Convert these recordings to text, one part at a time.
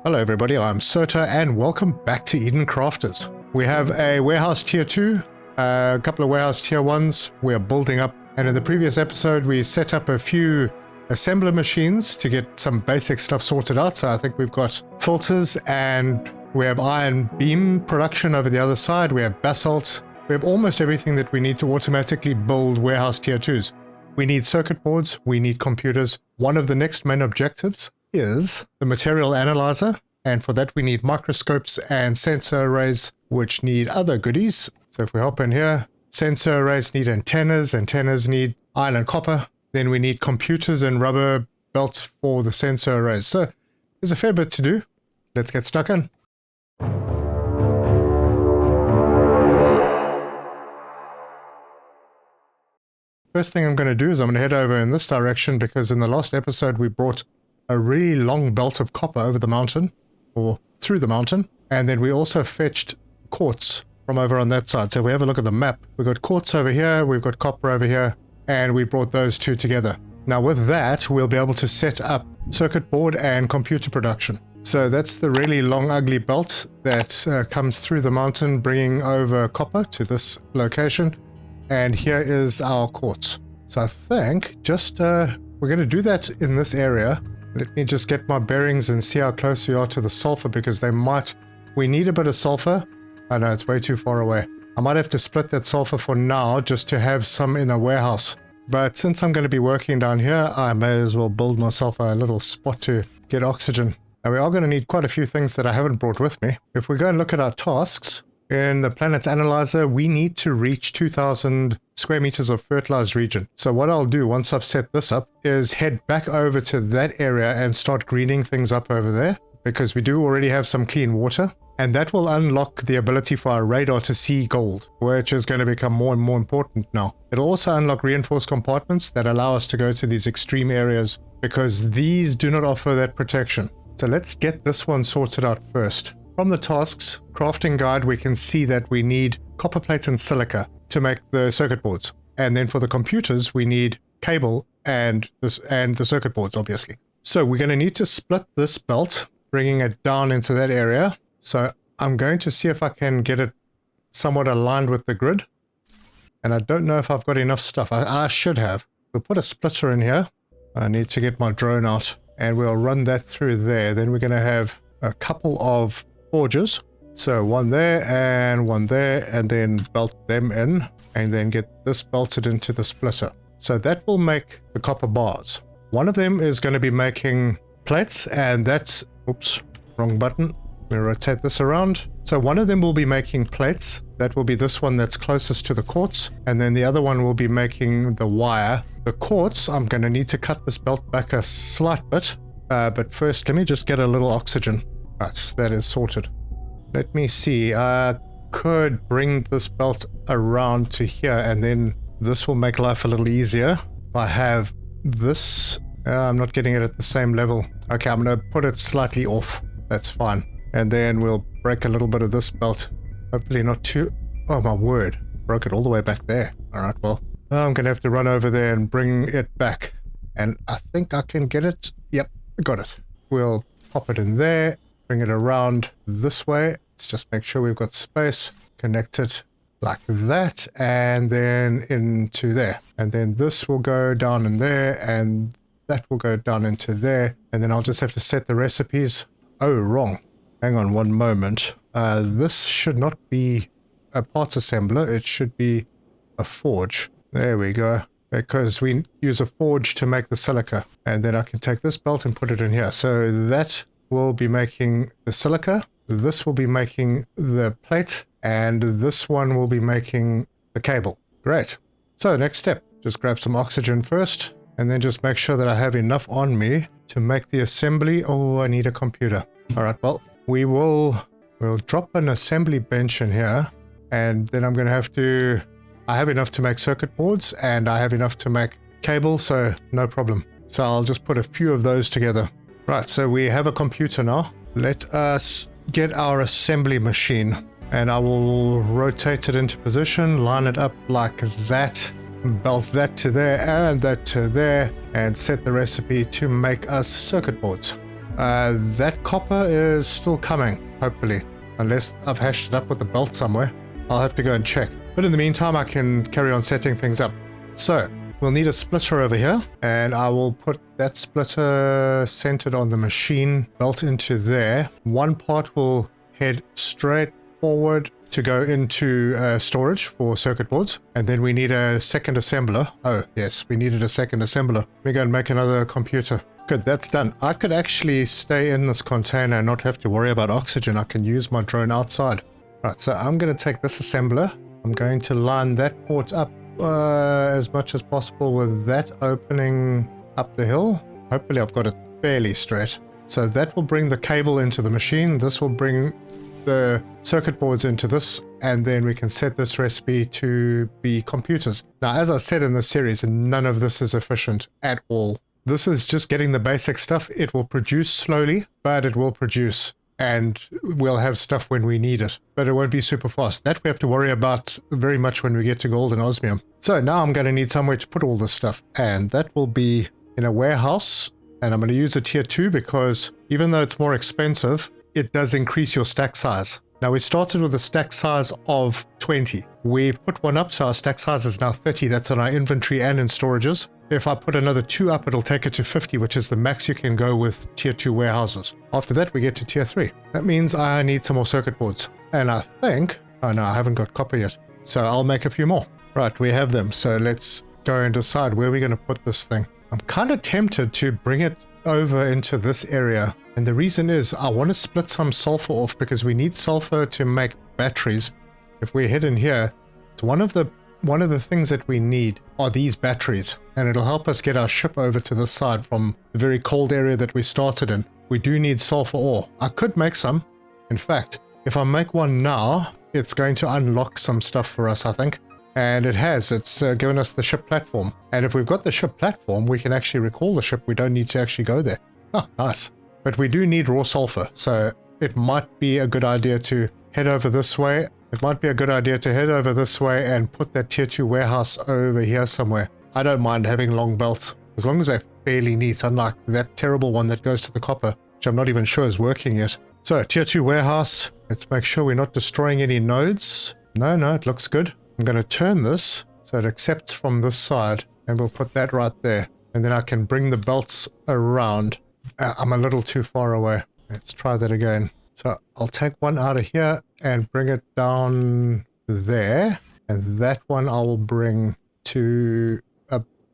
Hello everybody, I'm Serta and welcome back to Eden Crafters. We have a warehouse tier 2, a couple of warehouse tier 1s we are building up, and in the previous episode we set up a few assembler machines to get some basic stuff sorted out. So I think we've got filters and we have iron beam production over the other side, we have basalt, we have almost everything that we need to automatically build warehouse tier 2s. We need circuit boards, we need computers. One of the next main objectives is the material analyzer, and for that we need microscopes and sensor arrays which need other goodies. So if we hop in here, sensor arrays need antennas need iron and copper, then we need computers and rubber belts for the sensor arrays. So there's a fair bit to do. Let's get stuck in. First thing I'm going to do is I'm going to head over in this direction, because in the last episode we brought a really long belt of copper over the mountain, or through the mountain, and then we also fetched quartz from over on that side. So if we have a look at the map, we've got quartz over here, we've got copper over here, and we brought those two together. Now with that, we'll be able to set up circuit board and computer production. So that's the really long ugly belt that comes through the mountain, bringing over copper to this location, and here is our quartz. So I think just we're going to do that in this area. Let me just get my bearings and see how close we are to the sulfur, because we need a bit of sulfur. I know it's way too far away. I might have to split that sulfur for now just to have some in a warehouse. But since I'm going to be working down here, I may as well build myself a little spot to get oxygen. Now we are going to need quite a few things that I haven't brought with me. If we go and look at our tasks, in the planet's analyzer, we need to reach 2,000 square meters of fertilized region. So what I'll do once I've set this up is head back over to that area and start greening things up over there, because we do already have some clean water, and that will unlock the ability for our radar to see gold, which is going to become more and more important now. It'll also unlock reinforced compartments that allow us to go to these extreme areas, because these do not offer that protection. So let's get this one sorted out first. From the tasks crafting guide, we can see that we need copper plates and silica to make the circuit boards. And then for the computers, we need cable and the circuit boards, obviously. So we're going to need to split this belt, bringing it down into that area. So I'm going to see if I can get it somewhat aligned with the grid. And I don't know if I've got enough stuff. I should have. We'll put a splitter in here. I need to get my drone out, and we'll run that through there. Then we're going to have a couple of forges, so one there, and then belt them in, and then get this belted into the splitter. So that will make the copper bars. One of them is going to be making plates, and that's, oops, wrong button. Let me rotate this around. So one of them will be making plates. That will be this one that's closest to the quartz, and then the other one will be making the wire. The quartz, I'm going to need to cut this belt back a slight bit, but first let me just get a little oxygen. Right, that is sorted. Let me see, I could bring this belt around to here, and then this will make life a little easier. If I have this, I'm not getting it at the same level. Okay, I'm going to put it slightly off. That's fine. And then we'll break a little bit of this belt. Hopefully not too... Oh my word, broke it all the way back there. Alright, well, I'm going to have to run over there and bring it back. And I think I can get it. Yep, got it. We'll pop it in there. Bring it around this way. Let's just make sure we've got space. Connect it like that, and then into there. And then this will go down in there, and that will go down into there. And then I'll just have to set the recipes. Oh, wrong. Hang on one moment. This should not be a parts assembler. It should be a forge. There we go. Because we use a forge to make the silica. And then I can take this belt and put it in here. So that will be making the silica, this will be making the plate, and this one will be making the cable. Great. So next step, just grab some oxygen first, and then just make sure that I have enough on me to make the assembly. Oh, I need a computer. All right, well, we'll drop an assembly bench in here, and then I'm going to have to, I have enough to make circuit boards, and I have enough to make cable, so no problem. So I'll just put a few of those together. Right, so we have a computer now. Let us get our assembly machine, and I will rotate it into position, line it up like that, belt that to there and that to there, and set the recipe to make us circuit boards. That copper is still coming, hopefully. Unless I've hashed it up with the belt somewhere. I'll have to go and check. But in the meantime, I can carry on setting things up. So, we'll need a splitter over here. And I will put that splitter centered on the machine belt into there. One part will head straight forward to go into storage for circuit boards. And then we need a second assembler. Oh, yes, we needed a second assembler. Let me go and make another computer. Good, that's done. I could actually stay in this container and not have to worry about oxygen. I can use my drone outside. Right, so I'm going to take this assembler. I'm going to line that port up as much as possible with that opening up the hill. Hopefully I've got it fairly straight. So that will bring the cable into the machine. This will bring the circuit boards into this, and then we can set this recipe to be computers. Now, as I said in this series, none of this is efficient at all. This is just getting the basic stuff. It will produce slowly, but it will produce, and we'll have stuff when we need it, but it won't be super fast. That we have to worry about very much when we get to gold and osmium. So now I'm going to need somewhere to put all this stuff, and that will be in a warehouse, and I'm going to use a tier 2 because even though it's more expensive, it does increase your stack size. Now we started with a stack size of 20. We put one up, so our stack size is now 30. That's on our inventory and in storages. If I put another 2 up, it'll take it to 50, which is the max you can go with tier 2 warehouses. After that, we get to tier 3. That means I need some more circuit boards. And I think, oh no, I haven't got copper yet. So I'll make a few more. Right, we have them. So let's go and decide where we're going to put this thing. I'm kind of tempted to bring it over into this area. And the reason is I want to split some sulfur off because we need sulfur to make batteries. If we head in here, it's one of the things that we need are these batteries, and it'll help us get our ship over to this side from the very cold area that we started in. We do need sulfur ore. I could make some. In fact, if I make one now, it's going to unlock some stuff for us, I think. And it has. It's given us the ship platform. And if we've got the ship platform, we can actually recall the ship. We don't need to actually go there. Oh, nice. But we do need raw sulfur, so it might be a good idea to head over this way. It might be a good idea to head over this way and put that tier 2 warehouse over here somewhere. I don't mind having long belts, as long as they're fairly neat, unlike that terrible one that goes to the copper, which I'm not even sure is working yet. So, tier 2 warehouse. Let's make sure we're not destroying any nodes. No, it looks good. I'm going to turn this so it accepts from this side, and we'll put that right there. And then I can bring the belts around. I'm a little too far away. Let's try that again. So I'll take one out of here and bring it down there. And that one I will bring to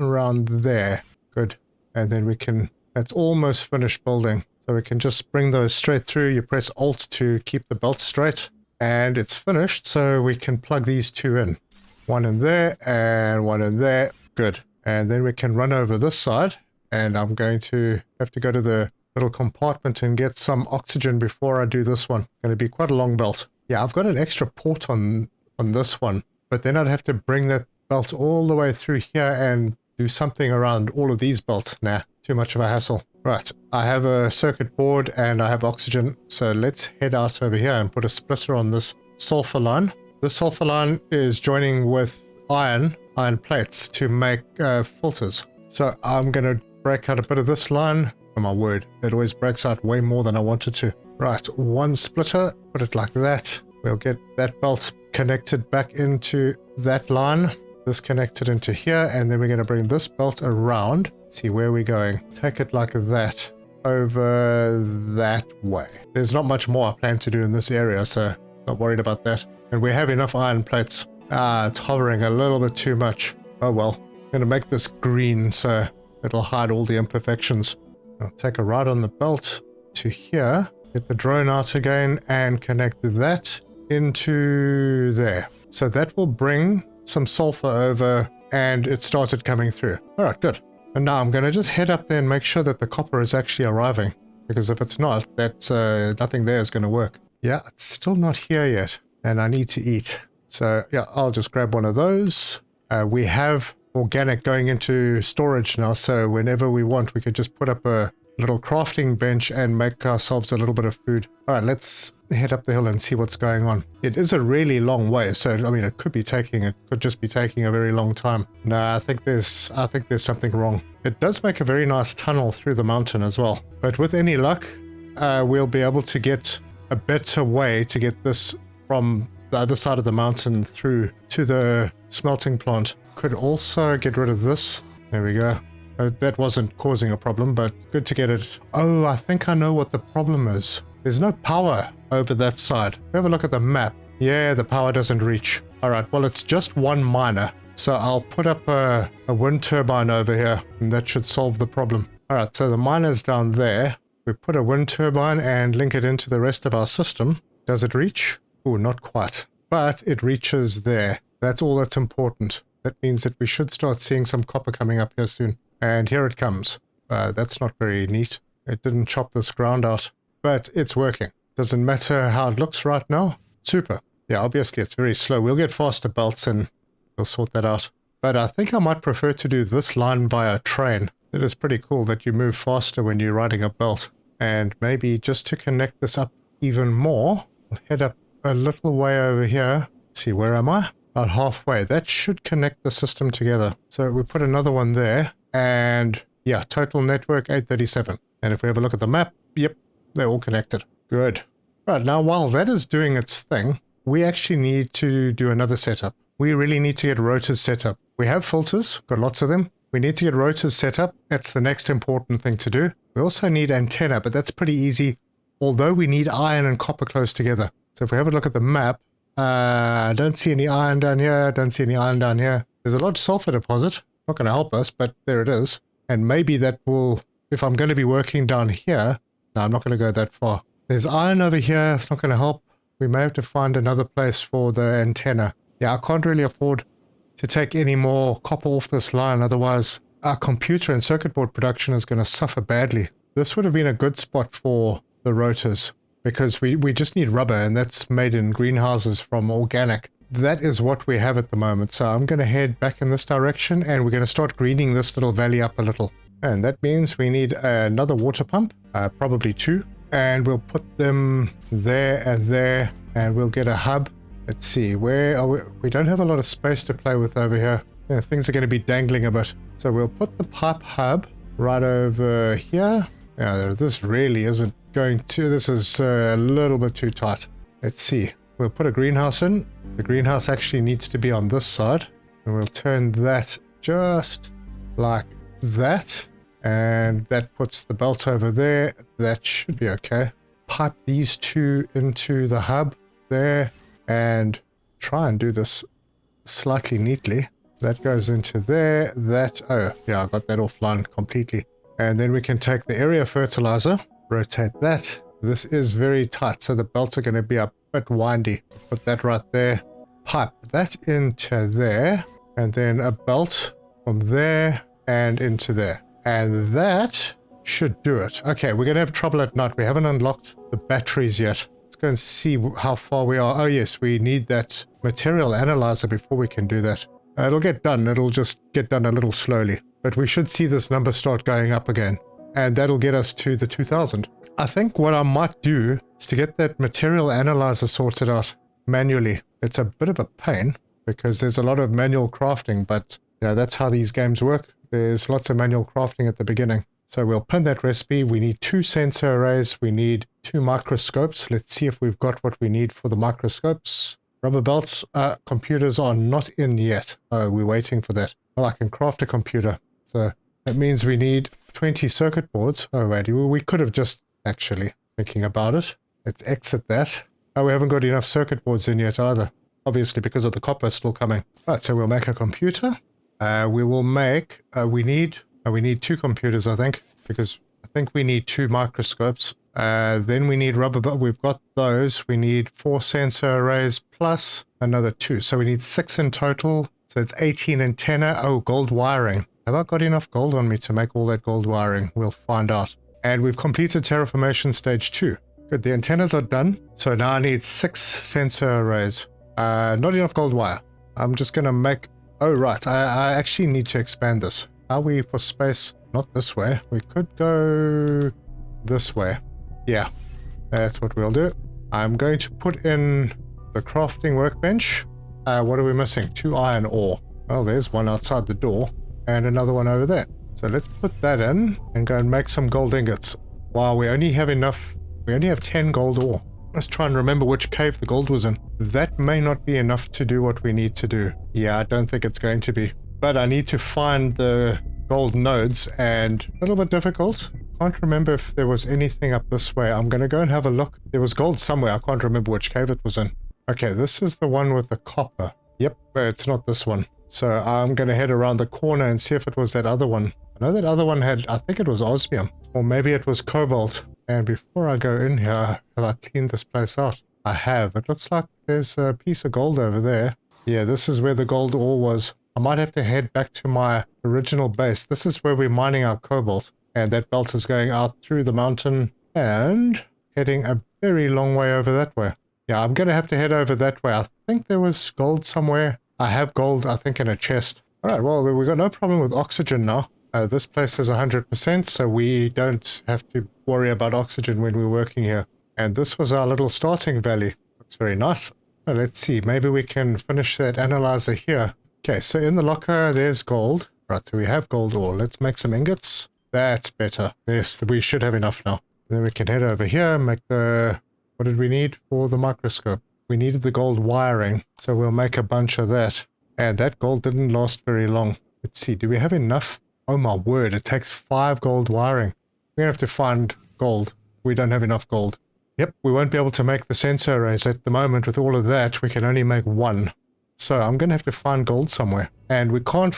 around there. Good. And then we can, that's almost finished building. So we can just bring those straight through. You press Alt to keep the belt straight. And it's finished. So we can plug these 2 in. One in there and one in there. Good. And then we can run over this side. And I'm going to have to go to the little compartment and get some oxygen before I do this one. Going to be quite a long belt. Yeah, I've got an extra port on this one, but then I'd have to bring that belt all the way through here and do something around all of these belts. Nah, too much of a hassle. Right, I have a circuit board and I have oxygen, so let's head out over here and put a splitter on this sulfur line. This sulfur line is joining with iron plates to make filters. So I'm going to break out a bit of this line. Oh my word, it always breaks out way more than I wanted to. Right, one splitter, put it like that. We'll get that belt connected back into that line. This connected into here, and then we're going to bring this belt around. See where we're going. Take it like that over that way. There's not much more I plan to do in this area, so not worried about that. And we have enough iron plates. It's hovering a little bit too much. Oh well. I'm going to make this green so it'll hide all the imperfections. I'll take a ride on the belt to here, get the drone out again, and connect that into there. So that will bring some sulfur over, and it started coming through. All right, good. And now I'm going to just head up there and make sure that the copper is actually arriving, because if it's not, that's nothing there is going to work. Yeah, it's still not here yet, and I need to eat. So yeah, I'll just grab one of those. We have organic going into storage now, so whenever we want, we could just put up a little crafting bench and make ourselves a little bit of food. All right, let's head up the hill and see what's going on. It is a really long way, so I mean, it could just be taking a very long time. No, I think there's something wrong. It does make a very nice tunnel through the mountain as well. But with any luck, we'll be able to get a better way to get this from the other side of the mountain through to the smelting plant. Could also get rid of this. There we go. That wasn't causing a problem, but good to get it. Oh, I think I know what the problem is. There's no power over that side. Have a look at the map. Yeah, the power doesn't reach. All right, well, it's just one miner. So I'll put up a wind turbine over here, and that should solve the problem. All right, so the miner's down there. We put a wind turbine and link it into the rest of our system. Does it reach? Oh, not quite. But it reaches there. That's all that's important. That means that we should start seeing some copper coming up here soon. And here it comes. That's not very neat. It didn't chop this ground out. But it's working. Doesn't matter how it looks right now. Super. Yeah, obviously it's very slow. We'll get faster belts and we'll sort that out. But I think I might prefer to do this line via train. It is pretty cool that you move faster when you're riding a belt. And maybe just to connect this up even more, I'll head up a little way over here. Let's see, where am I? About halfway. That should connect the system together. So we put another one there. And yeah, total network 837. And if we have a look at the map, yep, they're all connected. Good. Right, now while that is doing its thing, we actually need to do another setup. We really need to get rotors set up. We have filters, got lots of them. We need to get rotors set up. That's the next important thing to do. We also need antenna, but that's pretty easy, although we need iron and copper close together. So if we have a look at the map, I don't see any iron down here, don't see any iron down here. There's a large sulfur deposit. Not going to help us, but there it is. And maybe that will, if I'm going to be working down here, no, I'm not going to go that far. There's iron over here. It's not going to help. We may have to find another place for the antenna. Yeah, I can't really afford to take any more copper off this line. Otherwise, our computer and circuit board production is going to suffer badly. This would have been a good spot for the rotors because we just need rubber, and that's made in greenhouses from organic. That is what we have at the moment. So I'm going to head back in this direction and we're going to start greening this little valley up a little. And that means we need another water pump, probably two. And we'll put them there and we'll get a hub. Let's see, where are we? We don't have a lot of space to play with over here. Yeah, things are going to be dangling a bit. So we'll put the pipe hub right over here. Yeah, this really isn't going to, this is a little bit too tight. Let's see, we'll put a greenhouse in. The greenhouse actually needs to be on this side. And we'll turn that just like that. And that puts the belt over there. That should be okay. Pipe these two into the hub there. And try and do this slightly neatly. That goes into there. Oh, yeah, I got that offline completely. And then we can take the area fertilizer, rotate that. This is very tight, so the belts are going to be a bit windy. Put that right there. Pipe that into there. And then a belt from there and into there. And that should do it. Okay, we're going to have trouble at night. We haven't unlocked the batteries yet. Let's go and see how far we are. Oh yes, we need that material analyzer before we can do that. It'll get done. It'll just get done a little slowly. But we should see this number start going up again. And that'll get us to the 2000. I think what I might do is to get that material analyzer sorted out manually. It's a bit of a pain because there's a lot of manual crafting, but you know, that's how these games work. There's lots of manual crafting at the beginning. So we'll pin that recipe. We need 2 sensor arrays. We need 2 microscopes. Let's see if we've got what we need for the microscopes. Rubber belts. Computers are not in yet. Oh, we're waiting for that. Well, I can craft a computer. So that means we need 20 circuit boards. Oh, wait. We could have just actually thinking about it. Let's exit that. Oh, we haven't got enough circuit boards in yet either. Obviously because of the copper still coming. Right, so we'll make a computer. We will make, we need 2 computers, I think, because I think we need 2 microscopes. Then we need rubber, but we've got those. We need 4 sensor arrays plus another 2. So we need 6 in total. So it's 18 antenna. Oh, gold wiring. Have I got enough gold on me to make all that gold wiring? We'll find out. And we've completed terraformation stage 2. Good, the antennas are done. So now I need 6 sensor arrays. Not enough gold wire. I'm just going to make... Oh, right. I actually need to expand this. Are we for space? not this way. We could go this way. Yeah, that's what we'll do. I'm going to put in the crafting workbench. What are we missing? 2 iron ore. Well, there's one outside the door and another one over there. So let's put that in and go and make some gold ingots. Wow, we only have 10 gold ore. Let's try and remember which cave the gold was in. That may not be enough to do what we need to do. Yeah, I don't think it's going to be. But I need to find the gold nodes, and a little bit difficult. Can't remember if there was anything up this way. I'm going to go and have a look. There was gold somewhere. I can't remember which cave it was in. Okay, this is the one with the copper. Yep, but it's not this one. So I'm going to head around the corner and see if it was that other one. I know that other one had, I think it was osmium. Or maybe it was cobalt. And before I go in here, have I cleaned this place out? I have. It looks like there's a piece of gold over there. Yeah, this is where the gold ore was. I might have to head back to my original base. This is where we're mining our cobalt. And that belt is going out through the mountain and heading a very long way over that way. Yeah, I'm going to have to head over that way. I think there was gold somewhere. I have gold, I think, in a chest. All right, well, we've got no problem with oxygen now. This place is 100%, so we don't have to worry about oxygen when we're working here. And this was our little starting valley. Looks very nice. Well, let's see, maybe we can finish that analyzer here. Okay, so in the locker, there's gold. Right, so we have gold ore. Let's make some ingots. That's better. Yes, we should have enough now. Then we can head over here, make the... What did we need for the microscope? We needed the gold wiring, so we'll make a bunch of that. And that gold didn't last very long. Let's see, do we have enough? Oh my word, it takes 5 gold wiring. We're going to have to find gold. We don't have enough gold. Yep, we won't be able to make the sensor arrays at the moment. With all of that, we can only make 1. So I'm going to have to find gold somewhere. And we can't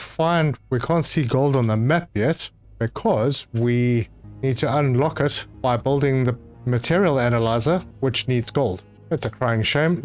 see gold on the map yet because we need to unlock it by building the material analyzer, which needs gold. It's a crying shame.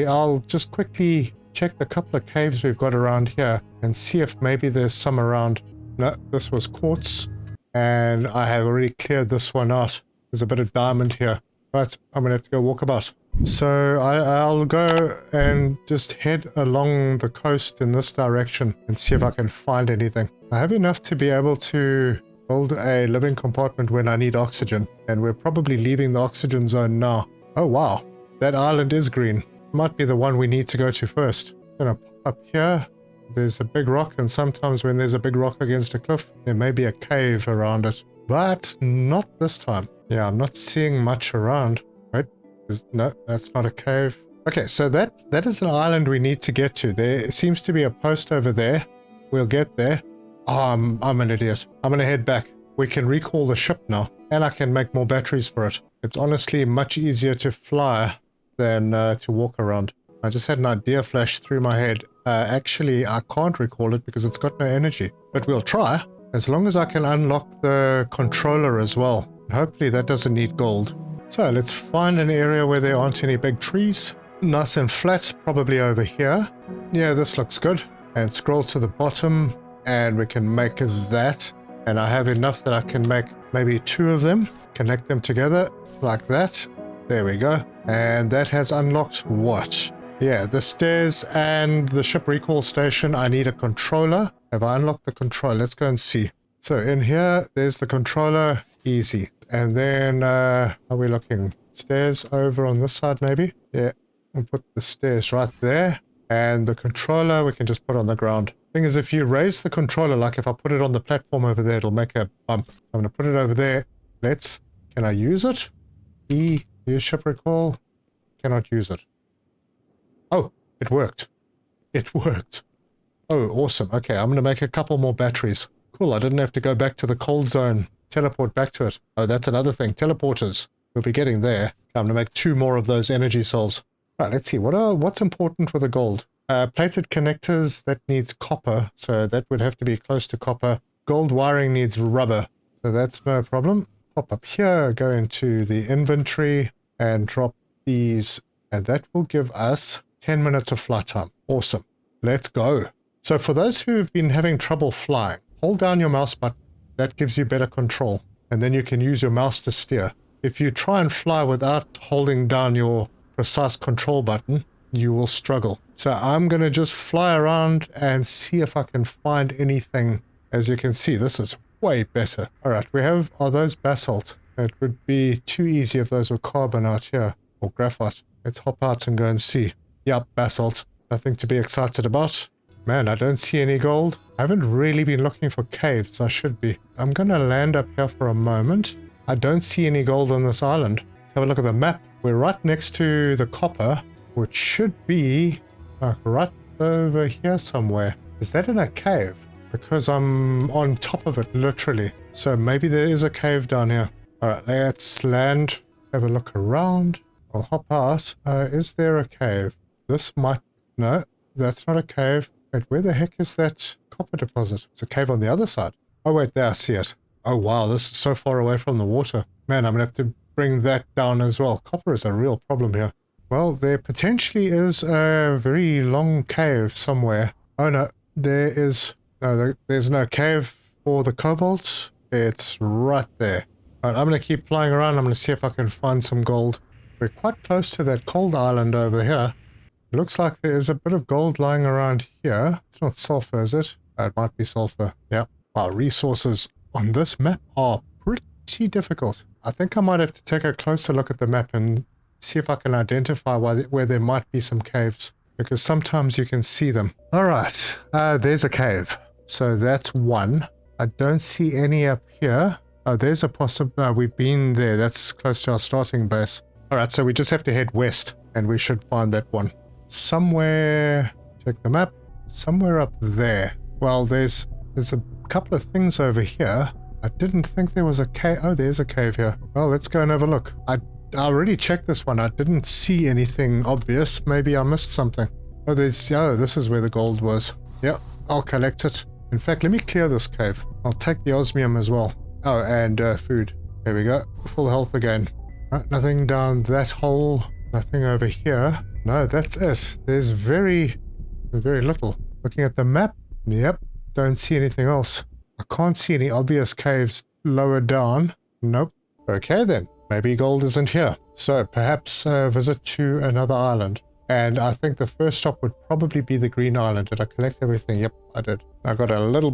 I'll just quickly check the couple of caves we've got around here and see if maybe there's some around. No, this was quartz, and I have already cleared this one out. There's a bit of diamond here. Right, I'm gonna have to go walk about. So I'll go and just head along the coast in this direction and see if I can find anything. I have enough to be able to build a living compartment when I need oxygen, and we're probably leaving the oxygen zone now. Oh wow, that island is green. Might be the one we need to go to first. I'm gonna pop up here. There's a big rock, and sometimes when there's a big rock against a cliff, there may be a cave around it. But not this time. Yeah, I'm not seeing much around. Wait, no, that's not a cave. Okay, so that is an island we need to get to. There seems to be a post over there. We'll get there. Oh, I'm an idiot. I'm gonna head back. We can recall the ship now, and I can make more batteries for it. It's honestly much easier to fly than to walk around. I just had an idea flash through my head. Actually, I can't recall it because it's got no energy. But we'll try, as long as I can unlock the controller as well. Hopefully that doesn't need gold. So let's find an area where there aren't any big trees. Nice and flat, probably over here. Yeah, this looks good. And scroll to the bottom, and we can make that. And I have enough that I can make maybe 2 of them. Connect them together like that. There we go. And that has unlocked what? Yeah, the stairs and the ship recall station. I need a controller. Have I unlocked the controller? Let's go and see. So in here, there's the controller. Easy. And then, are we looking? Stairs over on this side, maybe? Yeah, we'll put the stairs right there. And the controller, we can just put on the ground. Thing is, if you raise the controller, like if I put it on the platform over there, it'll make a bump. I'm going to put it over there. Can I use it? Use ship recall. Cannot use it. Oh, it worked. It worked. Oh, awesome. Okay, I'm going to make a couple more batteries. Cool, I didn't have to go back to the cold zone. Teleport back to it. Oh, that's another thing. Teleporters. We'll be getting there. I'm going to make 2 more of those energy cells. Right, let's see. What's important with the gold? Plated connectors, that needs copper. So that would have to be close to copper. Gold wiring needs rubber. So that's no problem. Pop up here, go into the inventory and drop these. And that will give us 10 minutes of flight time. Awesome. Let's go. So for those who've been having trouble flying, hold down your mouse button. That gives you better control. And then you can use your mouse to steer. If you try and fly without holding down your precise control button, you will struggle. So I'm going to just fly around and see if I can find anything. As you can see, this is way better. Alright, we have, are those basalt? It would be too easy if those were carbon out here, or graphite. Let's hop out and go and see. Yep, basalt. Nothing to be excited about. Man, I don't see any gold. I haven't really been looking for caves. I should be. I'm going to land up here for a moment. I don't see any gold on this island. Let's have a look at the map. We're right next to the copper, which should be right over here somewhere. Is that in a cave? Because I'm on top of it, literally. So maybe there is a cave down here. Alright, let's land. Have a look around. I'll hop out. Is there a cave? This might... No, that's not a cave. Wait, where the heck is that copper deposit? It's a cave on the other side. Oh wait, there, I see it. Oh wow, this is so far away from the water. Man, I'm gonna have to bring that down as well. Copper is a real problem here. Well, there potentially is a very long cave somewhere. Oh no, there is... No, there's no cave for the cobalt. It's right there. Alright, I'm gonna keep flying around. I'm gonna see if I can find some gold. We're quite close to that cold island over here. It looks like there is a bit of gold lying around here. It's not sulfur, is it? It might be sulfur. Yeah. Wow, resources on this map are pretty difficult. I think I might have to take a closer look at the map and see if I can identify where there might be some caves. Because sometimes you can see them. Alright, there's a cave. So that's one. I don't see any up here. Oh, there's a possible... we've been there. That's close to our starting base. Alright, so we just have to head west. And we should find that one. Somewhere, check the map, somewhere up there. Well, there's a couple of things over here. I didn't think there was a cave. Oh, there's a cave here. Well, let's go and have a look. I already checked this one. I didn't see anything obvious. Maybe I missed something. Oh, this is where the gold was. Yep, I'll collect it. In fact, let me clear this cave. I'll take the osmium as well. Oh, and food. There we go. Full health again. Right, nothing down that hole. Nothing over here. No, that's it. There's very little. Looking at the map, yep, don't see anything else. I can't see any obvious caves lower down. Nope. Okay then, maybe gold isn't here. So perhaps a visit to another island. And I think the first stop would probably be the green island. Did I collect everything? Yep, I did. I got a little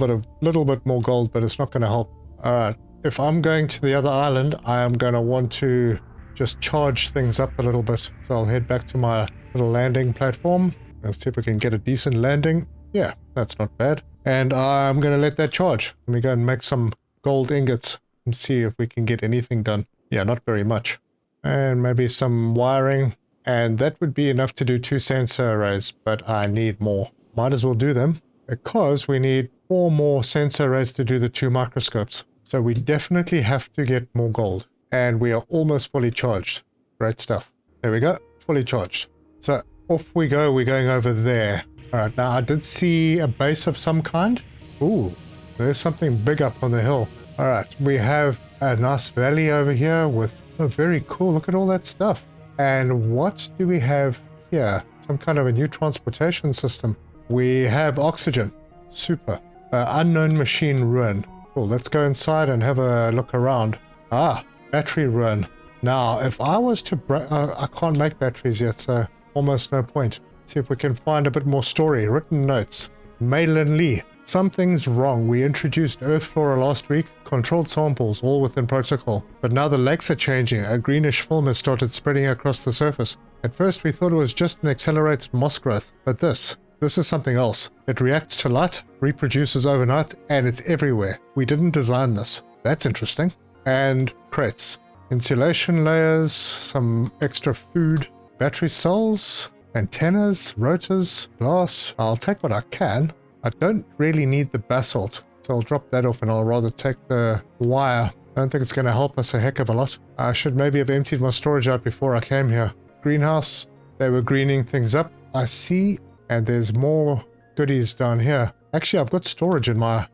bit more gold, but it's not going to help. Alright, if I'm going to the other island, I am going to want to just charge things up a little bit. So I'll head back to my little landing platform. Let's see if we can get a decent landing. Yeah, that's not bad. And I'm going to let that charge. Let me go and make some gold ingots and see if we can get anything done. Yeah, not very much. And maybe some wiring. And that would be enough to do 2 sensor arrays, but I need more. Might as well do them because we need 4 more sensor arrays to do the 2 microscopes. So we definitely have to get more gold. And we are almost fully charged. Great stuff. There we go. Fully charged. So off we go. We're going over there. Alright, now I did see a base of some kind. Ooh, there's something big up on the hill. Alright, we have a nice valley over here with... Oh, very cool. Look at all that stuff. And what do we have here? Some kind of a new transportation system. We have oxygen. Super. Unknown machine ruin. Cool, let's go inside and have a look around. Ah, battery ruin. Now, if I was to... I can't make batteries yet, so almost no point. See if we can find a bit more story. Written notes. Maylin Lee. Something's wrong. We introduced Earth flora last week, controlled samples, all within protocol. But now the lakes are changing. A greenish film has started spreading across the surface. At first we thought it was just an accelerated moss growth, but this is something else. It reacts to light, reproduces overnight, and it's everywhere. We didn't design this. That's interesting. And crates. Insulation layers, some extra food, battery cells, antennas, rotors, glass. I'll take what I can. I don't really need the basalt, so I'll drop that off and I'll rather take the wire. I don't think it's going to help us a heck of a lot. I should maybe have emptied my storage out before I came here. Greenhouse, they were greening things up. I see, and there's more goodies down here. Actually, I've got storage in my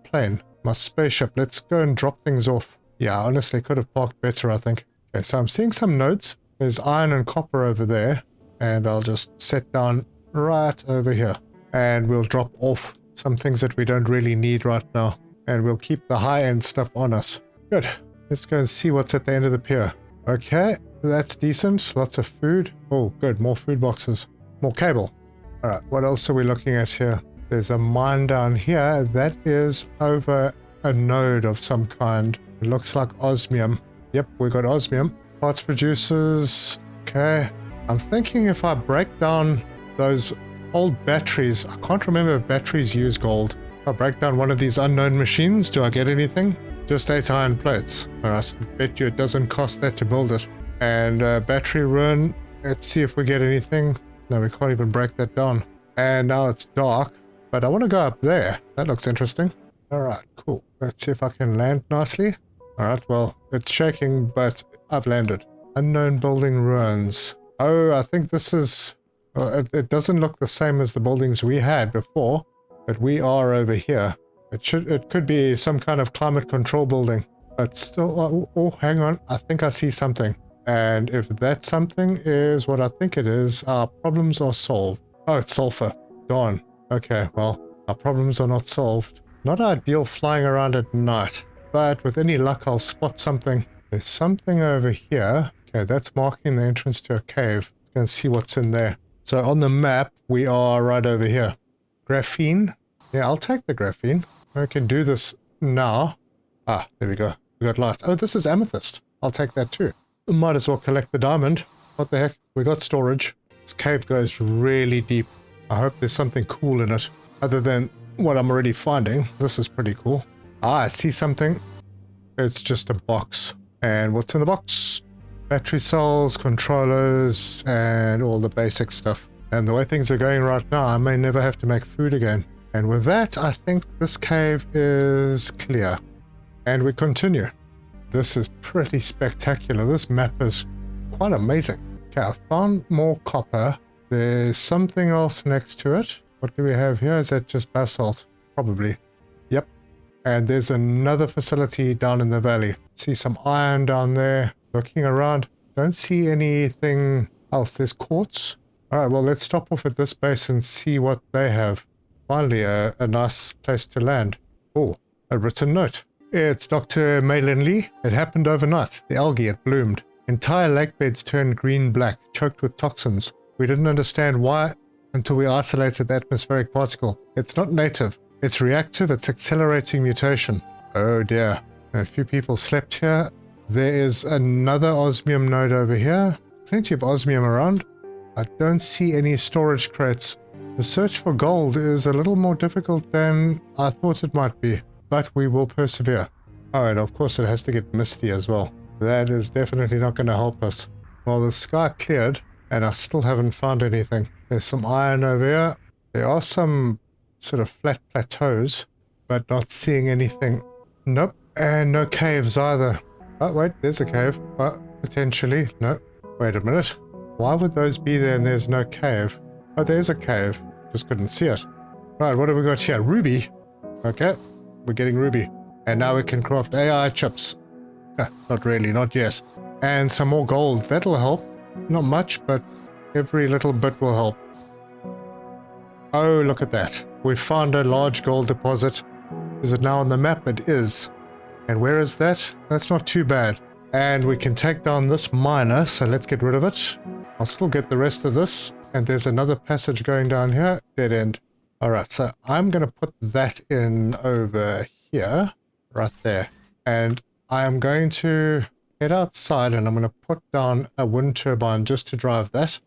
plane, my spaceship. Let's go and drop things off. Yeah, I honestly could have parked better, I think. Okay, so I'm seeing some nodes. There's iron and copper over there, and I'll just set down right over here. And we'll drop off some things that we don't really need right now. And we'll keep the high-end stuff on us. Good. Let's go and see what's at the end of the pier. Okay, that's decent. Lots of food. Oh, good. More food boxes. More cable. Alright, what else are we looking at here? There's a mine down here. That is over a node of some kind. It looks like osmium. Yep, we got osmium. Parts producers. Okay. I'm thinking if I break down those old batteries, I can't remember if batteries use gold. If I break down one of these unknown machines, do I get anything? Just 8 iron plates. Alright, I bet you it doesn't cost that to build it. And battery run, let's see if we get anything. No, we can't even break that down. And now it's dark, but I want to go up there. That looks interesting. Alright, cool. Let's see if I can land nicely. Alright, well, it's shaking, but I've landed. Unknown building ruins. Oh, I think this is... Well, it doesn't look the same as the buildings we had before, but we are over here. It could be some kind of climate control building, but still... Oh, hang on. I think I see something. And if that something is what I think it is, our problems are solved. Oh, it's sulfur. Darn. Okay, well, our problems are not solved. Not ideal flying around at night, but with any luck I'll spot something. There's something over here. Okay, that's marking the entrance to a cave. Let's go and see what's in there. So on the map, we are right over here. Graphene. Yeah, I'll take the graphene. I can do this now. Ah, there we go. We got lights. Oh, this is amethyst. I'll take that too. We might as well collect the diamond. What the heck? We got storage. This cave goes really deep. I hope there's something cool in it, other than what I'm already finding. This is pretty cool. Ah, I see something. It's just a box. And what's in the box? Battery cells, controllers, and all the basic stuff. And the way things are going right now, I may never have to make food again. And with that, I think this cave is clear. And we continue. This is pretty spectacular. This map is quite amazing. Okay, I found more copper. There's something else next to it. What do we have here? Is that just basalt? Probably. Yep. And there's another facility down in the valley. See some iron down there. Looking around. Don't see anything else. There's quartz. Alright, well, let's stop off at this base and see what they have. Finally, a nice place to land. Oh, a written note. It's Dr. Malin Lee. It happened overnight. The algae, it bloomed. Entire lake beds turned green-black, choked with toxins. We didn't understand why until we isolated the atmospheric particle. It's not native. It's reactive. It's accelerating mutation. Oh dear. A few people slept here. There is another osmium node over here. Plenty of osmium around. I don't see any storage crates. The search for gold is a little more difficult than I thought it might be. But we will persevere. Oh, and of course it has to get misty as well. That is definitely not going to help us. Well, the sky cleared, and I still haven't found anything. There's some iron over here. There are some sort of flat plateaus, but not seeing anything. Nope. And no caves either. Oh, wait, there's a cave. Potentially. No. Wait a minute. Why would those be there and there's no cave? Oh, there's a cave. Just couldn't see it. Right, what have we got here? Ruby. Okay. We're getting ruby. And now we can craft AI chips. Not really, not yet. And some more gold. That'll help. Not much, but every little bit will help. Oh, look at that. We found a large gold deposit. Is it now on the map? It is. And where is that? That's not too bad. And we can take down this miner, so let's get rid of it. I'll still get the rest of this. And there's another passage going down here. Dead end. Alright, so I'm going to put that in over here, right there. And I am going to head outside and I'm going to put down a wind turbine just to drive that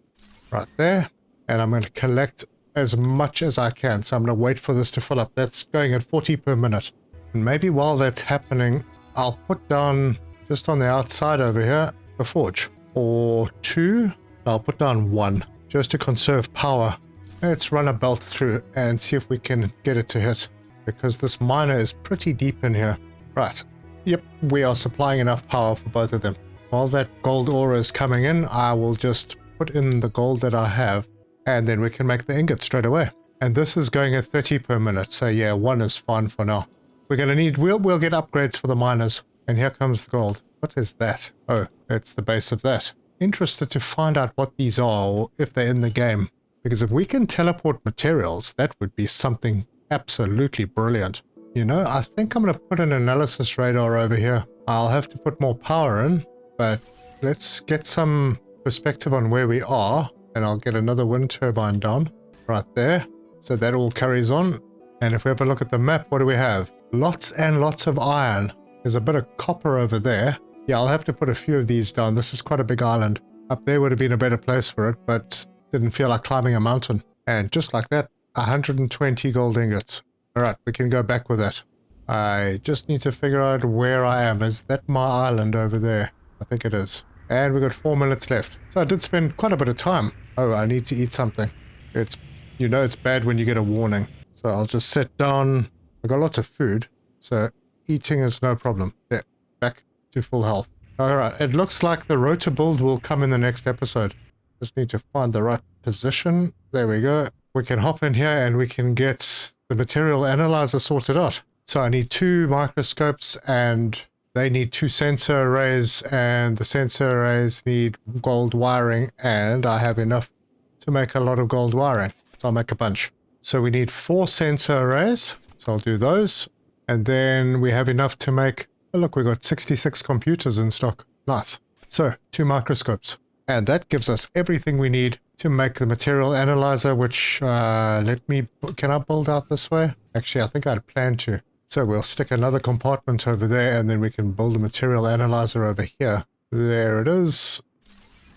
right there. And I'm going to collect as much as I can. So I'm going to wait for this to fill up. That's going at 40 per minute. And maybe while that's happening, I'll put down just on the outside over here, a forge. Or 2. I'll put down 1 just to conserve power. Let's run a belt through and see if we can get it to hit, because this miner is pretty deep in here. Right. Yep, we are supplying enough power for both of them. While that gold ore is coming in, I will just put in the gold that I have, and then we can make the ingot straight away. And this is going at 30 per minute, so yeah, 1 is fine for now. We're going to need, we'll get upgrades for the miners. And here comes the gold. What is that? Oh, it's the base of that. Interested to find out what these are, or if they're in the game. Because if we can teleport materials, that would be something absolutely brilliant. You know, I think I'm going to put an analysis radar over here. I'll have to put more power in, but let's get some perspective on where we are. And I'll get another wind turbine down right there. So that all carries on. And if we have a look at the map, what do we have? lots and lots of iron. There's a bit of copper over there. Yeah, I'll have to put a few of these down. This is quite a big island. Up there would have been a better place for it, but didn't feel like climbing a mountain. And just like that, 120 gold ingots. All right, we can go back with that. I just need to figure out where I am. Is that my island over there? I think it is. And we've got 4 minutes left. So I did spend quite a bit of time. Oh, I need to eat something. It's, you know, it's bad when you get a warning. So I'll just sit down. I've got lots of food, so eating is no problem. Yeah, back to full health. All right, it looks like the rotor build will come in the next episode. Just need to find the right position. There we go. We can hop in here and we can get the material analyzer sorted out. So I need 2 microscopes and they need 2 sensor arrays, and the sensor arrays need gold wiring, and I have enough to make a lot of gold wiring. So I'll make a bunch. So we need 4 sensor arrays. So I'll do those. And then we have enough to make, oh look, we got 66 computers in stock. Nice. So 2 microscopes. And that gives us everything we need to make the material analyzer, which, can I build out this way? Actually, I think I'd planned to. So we'll stick another compartment over there, and then we can build a material analyzer over here. There it is.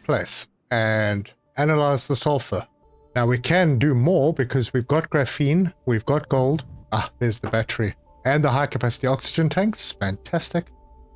Place. And analyze the sulfur. Now we can do more because we've got graphene, we've got gold. Ah, there's the battery. And the high capacity oxygen tanks. Fantastic.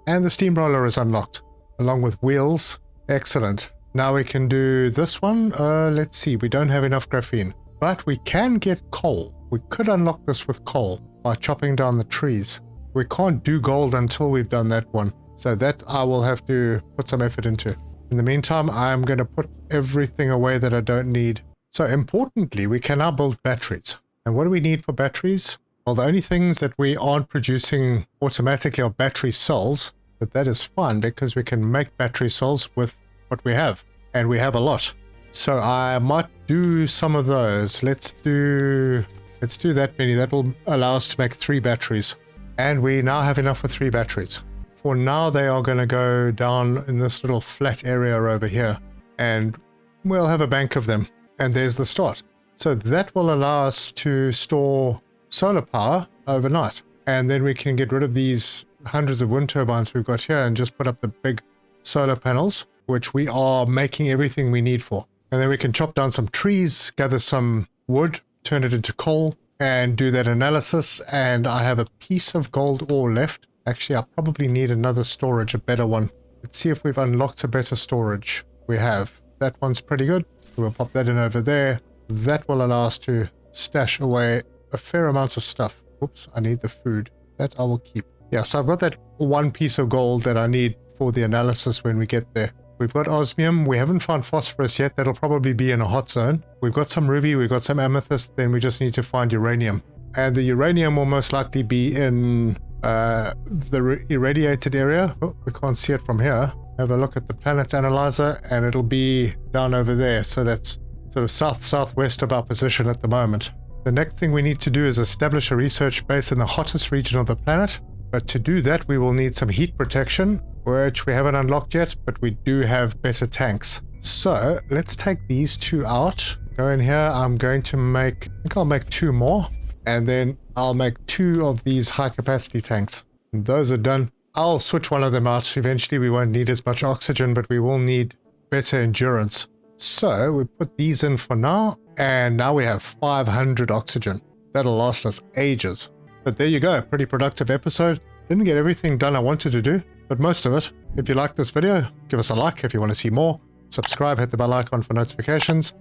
And the steamroller is unlocked, along with wheels. Excellent. Now we can do this one. Let's see, we don't have enough graphene, but we can get coal. We could unlock this with coal by chopping down the trees. We can't do gold until we've done that one. So that I will have to put some effort into. In the meantime, I'm going to put everything away that I don't need. So importantly, we can now build batteries. And what do we need for batteries? Well, the only things that we aren't producing automatically are battery cells, but that is fine because we can make battery cells with what we have, and we have a lot. So I might do some of those. Let's do that many. That will allow us to make 3 batteries. And we now have enough for 3 batteries. For now, they are going to go down in this little flat area over here, and we'll have a bank of them. And there's the start. So that will allow us to store solar power overnight. And then we can get rid of these hundreds of wind turbines we've got here and just put up the big solar panels, which we are making everything we need for. And then we can chop down some trees, gather some wood, turn it into coal, and do that analysis. And I have a piece of gold ore left. Actually, I probably need another storage, a better one. Let's see if we've unlocked a better storage. We have. That one's pretty good. We'll pop that in over there. That will allow us to stash away a fair amount of stuff. Oops, I need the food. That I will keep. Yeah, so I've got that one piece of gold that I need for the analysis when we get there. We've got osmium. We haven't found phosphorus yet. That'll probably be in a hot zone. We've got some ruby. We've got some amethyst. Then we just need to find uranium. And the uranium will most likely be in the irradiated area. Oh, we can't see it from here. Have a look at the planet analyzer, and it'll be down over there. So that's sort of southwest of our position at the moment. The next thing we need to do is establish a research base in the hottest region of the planet. But to do that, we will need some heat protection, which we haven't unlocked yet, but we do have better tanks. So let's take these 2 out. Go in here. I'm going to I think I'll make 2 more, and then I'll make 2 of these high capacity tanks. And those are done. I'll switch one of them out. Eventually we won't need as much oxygen, but we will need better endurance. So we put these in for now, and now we have 500 oxygen. That'll last us ages. But there you go, pretty productive episode. Didn't get everything done I wanted to do, but most of it. If you like this video, give us a like. If you want to see more, subscribe, hit the bell icon for notifications.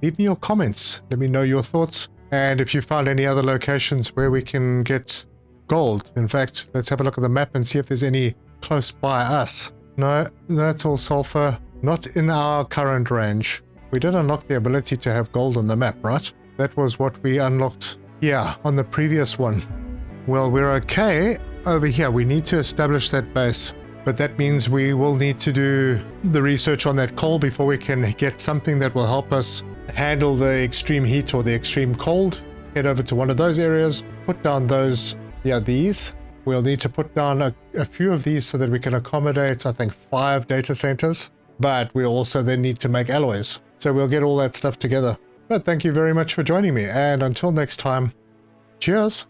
Leave me your comments. Let me know your thoughts. And if you found any other locations where we can get gold. In fact, let's have a look at the map and see if there's any close by us. No, that's all sulfur. Not in our current range. We did unlock the ability to have gold on the map, right? That was what we unlocked, yeah, on the previous one. Well, we're okay over here. We need to establish that base, but that means we will need to do the research on that coal before we can get something that will help us handle the extreme heat or the extreme cold. Head over to one of those areas, put down those, these. We'll need to put down a few of these so that we can accommodate, I think, 5 data centers, but we also then need to make alloys. So we'll get all that stuff together. But thank you very much for joining me, and until next time, cheers!